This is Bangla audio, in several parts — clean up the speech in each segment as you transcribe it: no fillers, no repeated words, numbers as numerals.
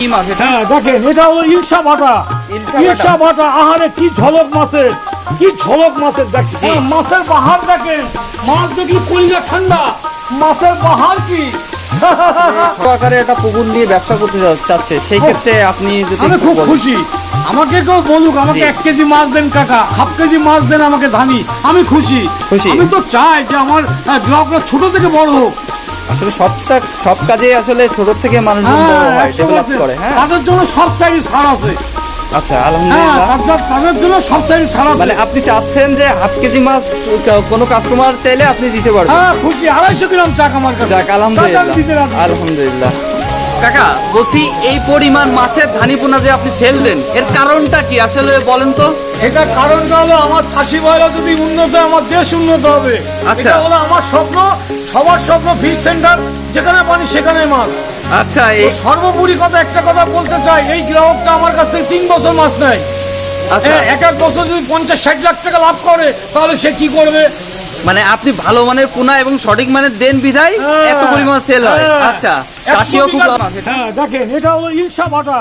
হ্যাঁ দেখেন, এটা হলো ইলশা বাটা। ইলশা বাটা, আহারে কি ঝলক মাছের, কি ঝলক মাছের। দেখেন মাছের বাহার, দেখেন মাছ দেখি কলিজা ঠান্ডা, মাছের বাহার কি। আকারে একটা পুকুর নিয়ে ব্যবসা করতে চাচ্ছে, সেই ক্ষেত্রে আপনি যদি আমি খুব খুশি। আমাকে কেউ বলুক আমাকে 1 কেজি মাছ দেন কাকা, হাফ কেজি মাছ দেন আমাকে ধানি, আমি খুশি। আমি তো চাই যে আমার গ্রাহকরা ছোট থেকে বড় হোক। আসলে সব কাজে আসলে ছোট থেকে মানুষ ডেভেলপ করে। হ্যাঁ, তাদের জন্য সব সাইডে ছাড় আছে। আচ্ছা, আলহামদুলিল্লাহ। তাদের জন্য সব সাইডে ছাড় আছে। মানে আপনি চাচ্ছেন যে হাফ কেজি মাছ কোনো কাস্টমার চাইলে আপনি দিতে পারবেন? হ্যাঁ খুশি। 250 গ্রাম চাক আমার কাছে। যাক, আলহামদুলিল্লাহ, আলহামদুলিল্লাহ। কাকা বলছি, এই পরিমাণ মাছের ধানিপোনা যে আপনি সেল দেন, এর কারণটা কি আসলে বলেন তো? এটা কারণটা হলো আমার চাষি ভাইরা যদি উন্নত হয়, আমার দেশ উন্নত হবে। আচ্ছা, এটা হলো আমার স্বপ্ন, সবার স্বপ্ন। ফিশ সেন্টার, যেখানে পানি সেখানে মাছ। আচ্ছা, এই সর্বোপরি একটা কথা বলতে চাই, এই গ্রাহকটা আমার কাছ থেকে 3 বছর মাছ নেয়। আচ্ছা, এক বছর যদি 50-60 লাখ টাকা লাভ করে, তাহলে সে কি করবে? মানে আপনি ভালো মানের পোনা এবং সঠিক মানের দেন বিধায় এত পরিমাণ সেল হয়। আচ্ছা, চাষিও খুব। হ্যাঁ দেখেন, এটা হলো ইলশা বাটা।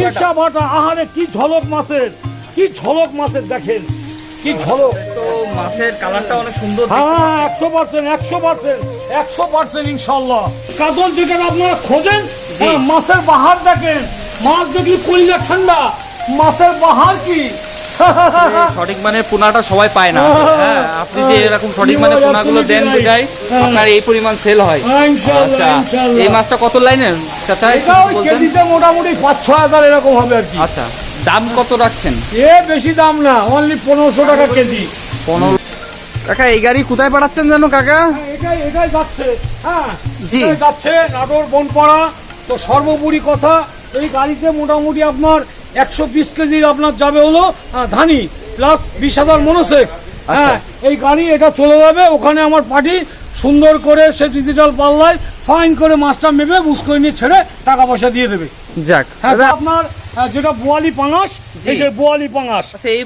ইলশা বাটা, আহারে কি ঝলক মাছের, কি ঝলক মাছের। দেখেন কি ঝলক। তো মাছের কালারটা অনেক সুন্দর। হ্যাঁ 100% ইনশাল্লাহ। কাতল যেটা আপনারা খোঁজেন, মাছের বাহার দেখেন, মাছ দেখি কলিজা ঠান্ডা, মাছের বাহার কি। সঠিক মানের পোনাটা সবাই পায় না। হ্যাঁ, আপনি যে এরকম সঠিক মানের পোনাগুলো দেন বিধায় আপনার এই পরিমাণ সেল হয়। আচ্ছা, এই মাছটা কত লাইনের চাচা? কেজিতে মোটামুটি 5-6 হাজার এরকম হবে আর কি। আচ্ছা, দাম কত রাখছেন? বেশি দাম না, অনলি 1500 টাকা কেজি। 15। কাকা, এই গাড়ি কোথায় পাঠাচ্ছেন জানো কাকা? এটাই যাচ্ছে। হ্যাঁ জি, যাচ্ছে নাটোর বনপাড়া। তো সর্বোপরি কথা, এই গাড়িতে মোটামুটি আপনার 120 কেজি আপনার যাবে হলো ধানি প্লাস 20,000 মনোসেক্স। হ্যাঁ, এই গাড়ি এটা চলে যাবে ওখানে। আমার পার্টি সুন্দর করে সে ডিজিটাল পাল্লায় ফাইন করে মাছটা মেপে বুঝ করে নিয়ে ছেড়ে টাকা পয়সা দিয়ে দেবে। যাক, হ্যাঁ, আপনার যেটা বোয়ালি পাঙাশ, এই যে বোয়ালি পাঙাশ। আচ্ছা, এই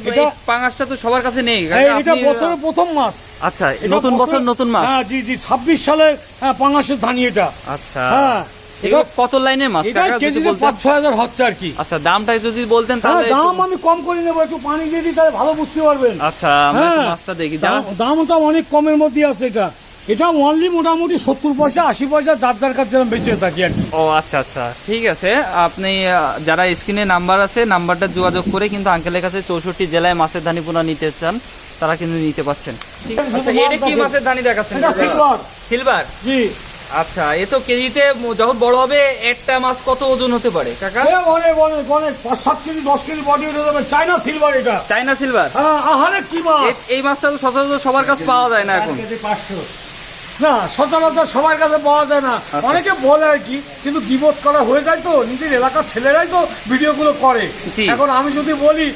পাঙাশটা তো সবার কাছে নেই। এটা বছরের প্রথম মাছ। আচ্ছা, নতুন বছর নতুন মাছ। হ্যাঁ জি, 26 সালের পাঙাশের ধানি এটা। আচ্ছা, হ্যাঁ, এটা কত লাইনের মাছ কাকা? কেজিতে 5-6 হাজার হচ্ছে আর কি। আচ্ছা, দামটা যদি বলতেন তাহলে। দাম আমি কম করে নেবো, একটু পানি দিয়ে দিই তাহলে ভালো বুঝতে পারবেন। আচ্ছা, আমরা মাছটা দেখি। দামটা অনেক কমের মধ্যে আছে। এটা অনলি মোটামুটি 70 পয়সা 80 পয়সা যার যার কাছে বেঁচে থাকি আর কি। ও আচ্ছা আচ্ছা, ঠিক আছে। আপনি যারা স্ক্রিনে নাম্বার আছে, নাম্বারটা যোগাযোগ করে কিন্তু আঙ্কেলের কাছে 64 জেলায় মাছের ধানিপোনা নিতে চান, তারা কিন্তু নিতে পাচ্ছেন। ঠিক আছে। আচ্ছা, এটা কি মাছের ধানি দেখাচ্ছেন? এটা সিলভার। সিলভার, জি। আচ্ছা, এ তো কেজিতে যখন বড় হবে একটা মাছ কত ওজন হতে পারে কাকা? অনেক 5-7 কেজি 10 কেজি বডি হয়ে যাবে। চায়না সিলভার এটা। China silver. আহারে কি মাছ। এই মাছটা তো সচরাচর সবার কাছে পাওয়া যায় না এখন। 500 না, সচরাচর সবার কাছে পাওয়া যায় না। অনেকে বলে আর কি, কিন্তু গিবত করা হয়ে যায় তো, নিজের এলাকার ছেলেরাই তো ভিডিওগুলো করে। এখন আমি যদি বলি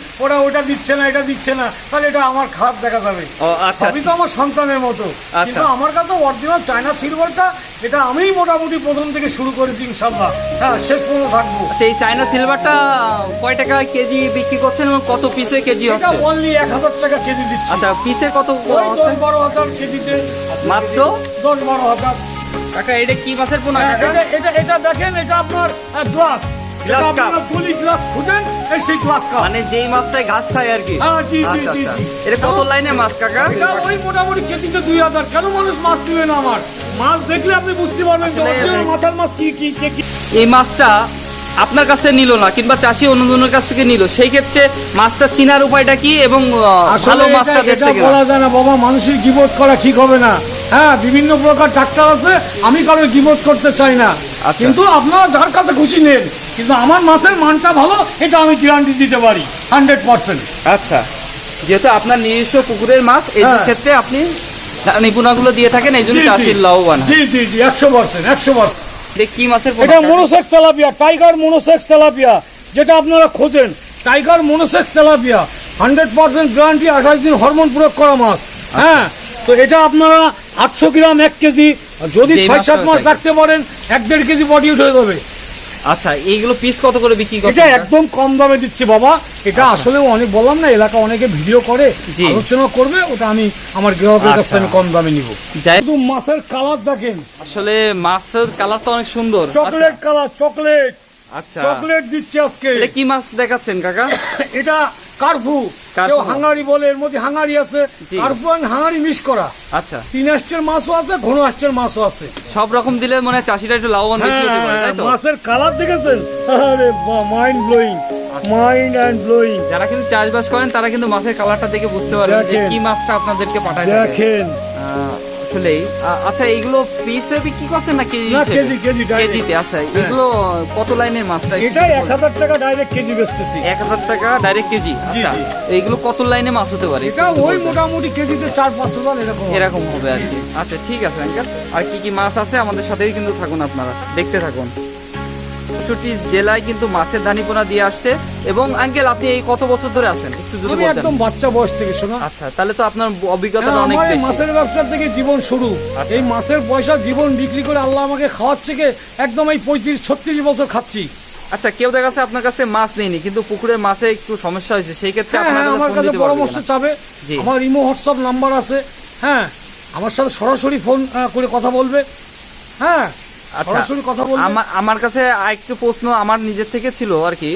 ওটা দিচ্ছে না, এটা দিচ্ছে না, তাহলে এটা আমার খারাপ দেখা যাবে। সবই তো আমার সন্তানের মতো। কিন্তু আমার কাছে অরিজিনাল চায়না সিলভারটা, এটা আমি মোটামুটি প্রথম থেকে শুরু করেছি ইনশাআল্লাহ। হ্যাঁ, শেষ পর্যন্ত থাকবো। এই চায়না সিলভারটা কয় টাকা কেজি বিক্রি করছেন এবং কত পিসে কেজি হচ্ছে? এটা অনলি 1000 টাকা কেজি দিচ্ছি। আচ্ছা, পিসে কত? 10-12 হাজার কেজিতে। মাত্র 10-12 হাজার। কাকা, এটা কি মাছের পোনা? এটা দেখেন, এটা আপনার গ্লাস। মানে যেই মাছটাই ঘাস খায় আর কি। জি জি জি জি। এটা কত লাইনে মাছ কাকা? এটা ওই মোটামুটি কেজিতে 2000। কেন মানুষ মাছ দিবে না? আমার মাছ দেখলে আপনি বুঝতে পারবেন যে অরিজিনাল মাথার মাছ কি কি কি। এই মাছটা আপনার কাছ থেকে নিল না, কিংবা চাষি অন্যজনের কাছ থেকে নিল, সেই ক্ষেত্রে মাছটা চিনার উপায়টা কি? এবং ভালো মাছটা এটা বলা যায় না বাবা, মানুষের গিবত করা ঠিক হবে না। হ্যাঁ, বিভিন্ন প্রকার ডাক্তার আছে, আমি কারোর গিবত করতে চাই না। কিন্তু আপনারা যার কাছে খুশি নেন, কিন্তু আমার মাছের মানটা ভালো, এটা আমি গ্যারান্টি দিতে পারি 100%। আচ্ছা, যেহেতু আপনার নিজস্ব পুকুরের মাছ, এই ক্ষেত্রে আপনি নিপুণাগুলো দিয়ে থাকেন, এই জন্য চাষির লাভবান। জি জি জি, 100%। কি মাছের? এটা monosex tilapia, tiger monosex tilapia, যেটা আপনারা খোঁজেন। টাইগার মনোসেক্স তেলাপিয়া 100% গ্যারান্টি, 28 দিন হরমোন প্রয়োগ করা মাছ। হ্যাঁ, তো এটা আপনারা 800 গ্রাম 1 কেজি, যদি 6-7 মাস রাখতে পারেন 1-1.5 কেজি বডি উঠে যাবে। আচ্ছা, এইগুলো পিস কত করে বিক্রি করছেন? এটা একদম কম দামে দিচ্ছি বাবা। এটা আসলে অনেক বললাম না, এলাকা অনেকে ভিডিও করে, আলোচনা করবে, ওটা আমি আমার গ্রাহকের কাছ থেকে কম দামে নিব। কিন্তু মাছের কালার দেখেন, আসলে মাছের কালার তো অনেক সুন্দর। Chocolate colour, chocolate. আচ্ছা চকলেট দিচ্ছি আজকে। এটা কি মাছ দেখাচ্ছেন কাকা? এটা কার্পু, কেউ হাঙ্গারি বলে, এর মধ্যে হাঙ্গারি আছে, কার্পু হাঙ্গারি মিক্স করা। আচ্ছা 3 আষ্টের মাছও আছে, ঘন আষ্টের মাছও আছে। সব রকম দিলে মনে হয় চাষিরা একটু লাভবান বেশি হতে পারে, তাই তো? মাছের কালার দেখেছেন? আরে mind blowing, mind and blowing. যারা কিন্তু চাষবাস করেন তারা কিন্তু মাছের কালারটা দেখে বুঝতে পারবেন যে কি মাছটা আপনাদেরকে পাঠায়। দেখেন আসলেই। আচ্ছা এইগুলো পিসে বিক্রি করছেন না কেজি? কেজিতে। আচ্ছা এগুলো কত লাইনের মাছটা? এটা 1000 টাকা ডাইরেক্ট কেজি বেচতেছি। 1000 টাকা ডাইরেক্ট কেজি। আচ্ছা এইগুলো কত লাইনে মাছ হতে পারে? এটা ওই মোটামুটি কেজিতে 4-5 হাজার এরকম হবে আর কি। আচ্ছা ঠিক আছে আঙ্কেল, আর কি কি মাছ আছে আমাদের সাথেই কিন্তু থাকুন, আপনারা দেখতে থাকুন। ৬৪ জেলায় কিন্তু মাছের ধানিপোনা দিয়ে আসছে। এবং আঙ্কেল আপনি এই কত বছর ধরে আছেন একটু যদি আমি বলতেন? একদম বাচ্চা বয়স থেকে। শোনা, আচ্ছা তাহলে তো আপনার অভিজ্ঞতাটা অনেক আমার বেশি। মাছের ব্যবসা থেকে জীবন শুরু। আচ্ছা। এই মাছের পয়সা জীবন বিক্রি করে আল্লাহ আমাকে খাওয়াচ্ছে, একদম এই 35-36 বছর খাচ্ছি। আচ্ছা কেউ দেখা যাচ্ছে আপনার কাছে মাছ নেয়নি কিন্তু পুকুরের মাছে একটু সমস্যা হয়েছে, সেই ক্ষেত্রে আমার কাছে পরামর্শ চাবে। আমার ইমো হোয়াটসঅ্যাপ নাম্বার আছে, হ্যাঁ আমার সাথে সরাসরি ফোন করে কথা বলবে। হ্যাঁ সরাসরি কথা বলবে। আমার কাছে আরেকটু প্রশ্ন আমার নিজের থেকে ছিল আর কি,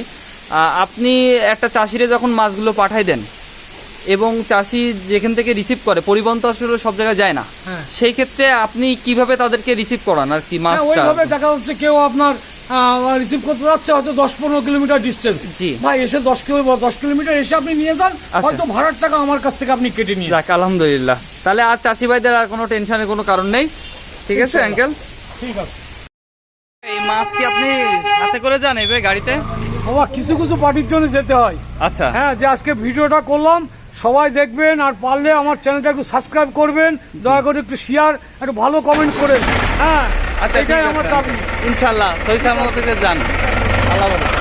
আপনি একটা চাষিরে যখন মাছগুলো পাঠাই দেন এবং চাষি যেখান থেকে রিসিভ করে, পরিবহন তো আসলে সব জায়গায় যায় না, সেই ক্ষেত্রে আপনি কিভাবে তাদেরকে রিসিভ করান আর কি মাছটা? ওইভাবে দেখা যাচ্ছে কেউ আপনার রিসিভ করতে যাচ্ছে হয়তো 10-15 কিলোমিটার ডিস্টেন্স, ভাই এসে 10 কিলোমিটার এসে আপনি নিয়ে যান, হয়তো ভাড়ার টাকা আমার কাছ থেকে আপনি কেটে নিয়ে যান। আলহামদুলিল্লাহ, তাহলে আর চাষি ভাইদের আর কোনো টেনশনের কোনো কারণ নেই। ঠিক আছে আঙ্কেল, ঠিক আছে। এই মাছ কি আপনি সাথে করে যান এবে গাড়িতে? বাবা কিছু কিছু পার্টির জন্য যেতে হয়। আচ্ছা হ্যাঁ, যে আজকে ভিডিওটা করলাম সবাই দেখবেন, আর পারলে আমার চ্যানেলটা একটু সাবস্ক্রাইব করবেন, দয়া করে একটু শেয়ার, একটু ভালো কমেন্ট করেন। হ্যাঁ আচ্ছা এটাই আমার দাবি। ইনশাল্লাহ সহি সালামতে যান। আল্লাহ হাফেজ।